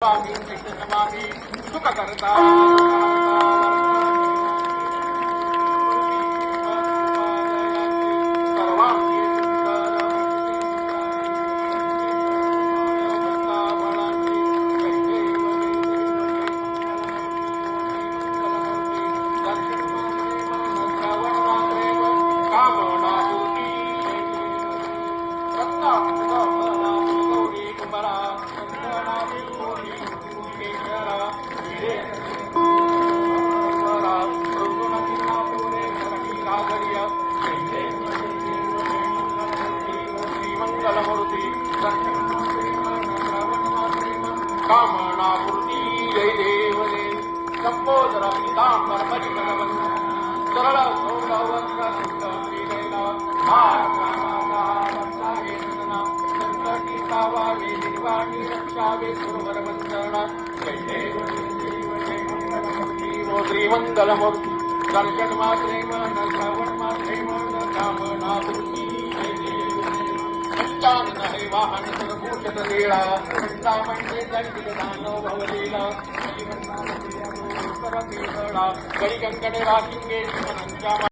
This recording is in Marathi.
स्वामी कृष्णमामी सुख करता कामना पूर्ती जय देवने संबोधर पितांबर परिमलवन सरळ सौरवस्त्र श्रीलैला संकटी पावावे निर्वाणी रक्षावे सुरवर वंदना जय देव श्रीमंगलमूर्ती दर्शन मात्रे मन श्रवण मात्रे मन कामना पूर्ती पंचानन हे वाहन सर्वभूषित लीळा म्हणजे दंडित दानव भवलीला गडी कंकणे राशिंगे